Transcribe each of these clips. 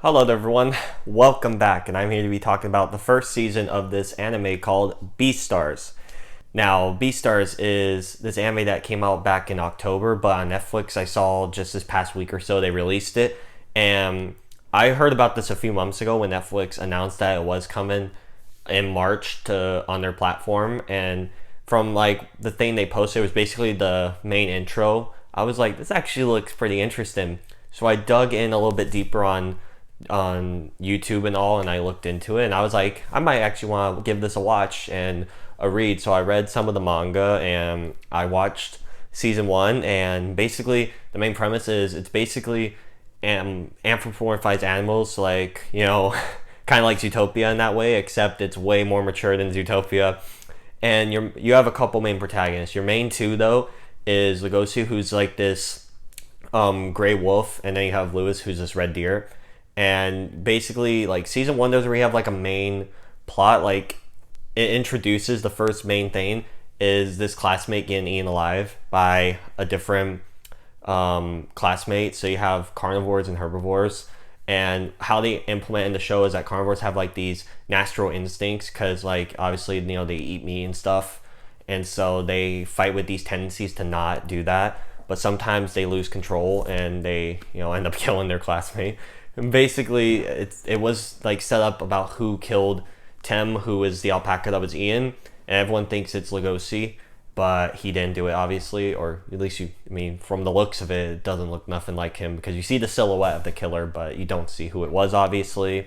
Hello everyone, welcome back, and I'm here to be talking about the first season of this anime called Beastars. Now, Beastars is this anime that came out back in October, but on Netflix I saw just this past week or so they released it, and I heard about this a few months ago when Netflix announced that it was coming in March to on their platform, and from like the thing they posted, it was basically the main intro. I was like, this actually looks pretty interesting. So I dug in a little bit deeper on YouTube and all, and I looked into it, and I was like, I might actually want to give this a watch and a read. So I read some of the manga and I watched season one, and basically the main premise is it's basically anthropomorphized animals, like kind of like Zootopia in that way, except it's way more mature than Zootopia. And you have a couple main protagonists. Your main two though is Legoshi, who's like this gray wolf, and then you have Lewis, who's this red deer. And basically, like, season one doesn't really have like a main plot. Like, it introduces the first main thing is this classmate getting eaten alive by a different classmate. So you have carnivores and herbivores, and how they implement in the show is that carnivores have like these natural instincts because, like, obviously they eat meat and stuff, and so they fight with these tendencies to not do that. But sometimes they lose control and they end up killing their classmate. And basically, it was like set up about who killed Tem, who is the alpaca that was eaten, and everyone thinks it's Legoshi, but he didn't do it, obviously, or at least from the looks of it, it doesn't look nothing like him because you see the silhouette of the killer, but you don't see who it was, obviously.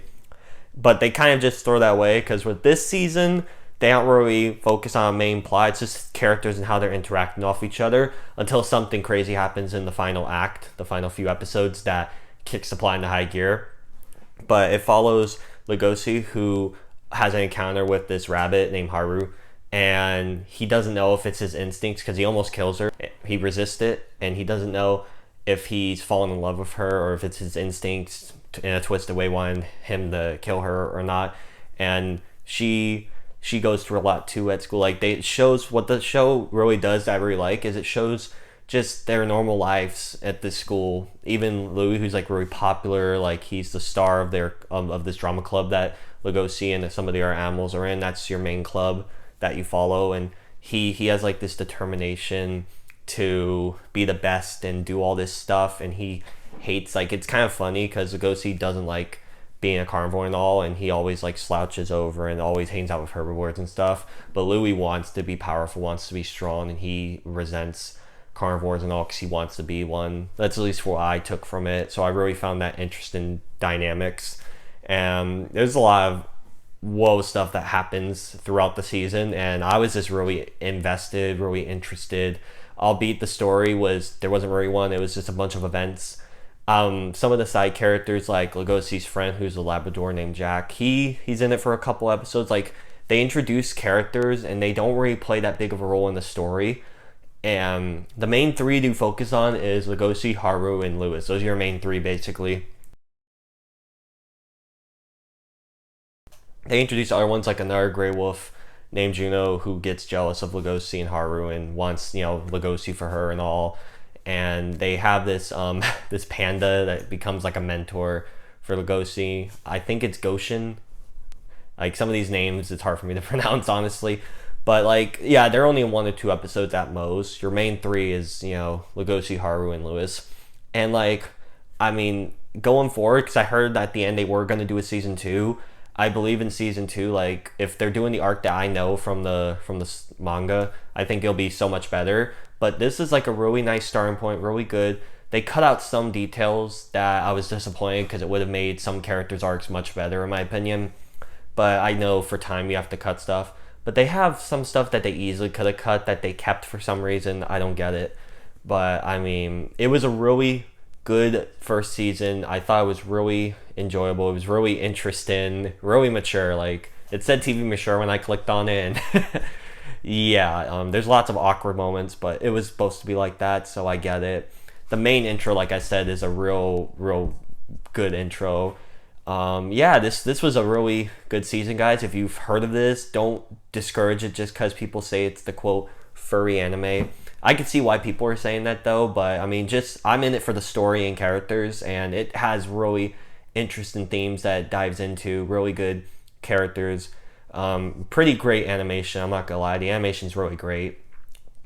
But they kind of just throw that away because with this season, they don't really focus on a main plot. It's just characters and how they're interacting off each other until something crazy happens in the final act, the final few episodes that kicks the plot into high gear. But it follows Legoshi, who has an encounter with this rabbit named Haru, and he doesn't know if it's his instincts because he almost kills her. He resists it, and he doesn't know if he's fallen in love with her or if it's his instincts in a twisted way wanting him to kill her or not. And she goes through a lot too at school. Like, they shows what the show really does that I really like is it shows just their normal lives at this school. Even Louis, who's like really popular, like he's the star of their of this drama club that Legoshi and some of the other animals are in. That's your main club that you follow, and he has like this determination to be the best and do all this stuff, and he hates, like, it's kind of funny because Legoshi doesn't like being a carnivore and all, and he always like slouches over and always hangs out with herbivores and stuff. But Louis wants to be powerful, wants to be strong, and he resents carnivores and all because he wants to be one. That's at least what I took from it. So I really found that interesting dynamics. And there's a lot of whoa stuff that happens throughout the season, and I was just really invested, really interested. Albeit the story there wasn't really one, it was just a bunch of events. Some of the side characters, like Legoshi's friend, who's a Labrador named Jack, he's in it for a couple episodes. Like, they introduce characters and they don't really play that big of a role in the story. And the main three to focus on is Legoshi, Haru, and Lewis. Those are your main three, basically. They introduce other ones, like another gray wolf named Juno, who gets jealous of Legoshi and Haru and wants Legoshi for her and all. And they have this this panda that becomes like a mentor for Legoshi. I think it's Goshen. Like, some of these names, it's hard for me to pronounce, honestly. But, like, yeah, they're only in 1 or 2 episodes at most. Your main three is, Legoshi, Haru, and Lewis. And, like, I mean, going forward, because I heard that at the end they were going to do a season 2. I believe in season 2, like, if they're doing the arc that I know from the manga, I think it'll be so much better. But this is, like, a really nice starting point, really good. They cut out some details that I was disappointed because it would have made some characters' arcs much better, in my opinion. But I know for time you have to cut stuff. But they have some stuff that they easily could have cut that they kept for some reason. I don't get it. But, I mean, it was a really good first season. I thought it was really enjoyable. It was really interesting, really mature. Like, it said TV mature when I clicked on it. And yeah, there's lots of awkward moments, but it was supposed to be like that, so I get it. The main intro, like I said, is a real good intro. Yeah, this was a really good season, guys. If you've heard of this, don't discourage it just because people say it's the quote furry anime. I could see why people are saying that though, but I mean, just I'm in it for the story and characters, and it has really interesting themes that it dives into. Really good characters. Pretty great animation. I'm not gonna lie, the animation's really great.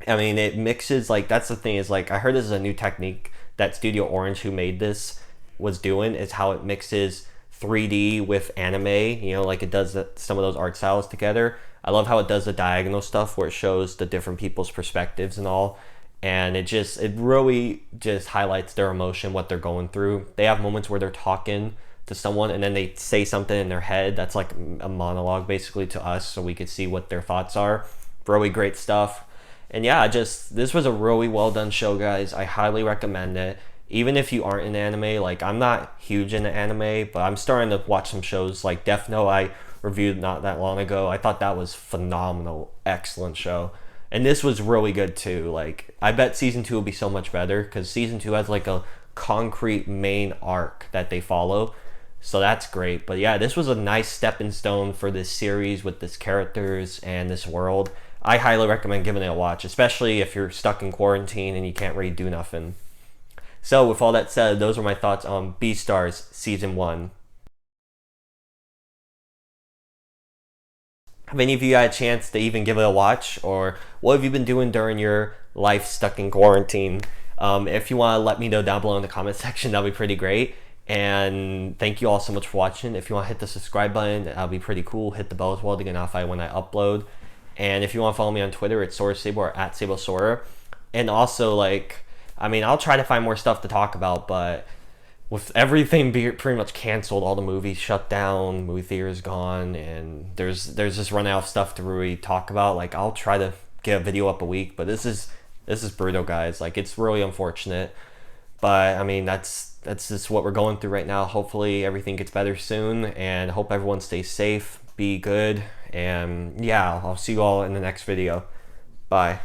I mean, it mixes, like, that's the thing, is like, I heard this is a new technique that Studio Orange, who made this, was doing, is how it mixes 3D with anime, you know, like it does some of those art styles together. I love how it does the diagonal stuff where it shows the different people's perspectives and all. And it really just highlights their emotion, what they're going through. They have moments where they're talking to someone and then they say something in their head that's like a monologue basically to us, so we could see what their thoughts are. Really great stuff. And yeah, this was a really well done show, guys. I highly recommend it. Even if you aren't in anime, like, I'm not huge into anime, but I'm starting to watch some shows like Death Note. I reviewed not that long ago. I thought that was phenomenal, excellent show. And this was really good too. Like, I bet season 2 will be so much better because season 2 has like a concrete main arc that they follow. So that's great. But yeah, this was a nice stepping stone for this series with this characters and this world. I highly recommend giving it a watch, especially if you're stuck in quarantine and you can't really do nothing. So with all that said, those are my thoughts on Beastars Season 1. Have any of you had a chance to even give it a watch? Or what have you been doing during your life stuck in quarantine? If you want to let me know down below in the comment section, that'd be pretty great. And thank you all so much for watching. If you want to hit the subscribe button, that'll be pretty cool. Hit the bell as well to get notified when I upload. And if you want to follow me on Twitter, it's SortaSable or at SableSorta. And also, like, I mean, I'll try to find more stuff to talk about, but with everything pretty much canceled, all the movies shut down, movie theaters gone, and there's just run out of stuff to really talk about. Like, I'll try to get a video up a week, but this is brutal, guys. Like, it's really unfortunate, but I mean, that's just what we're going through right now. Hopefully everything gets better soon, and hope everyone stays safe, be good, and yeah, I'll see you all in the next video. Bye.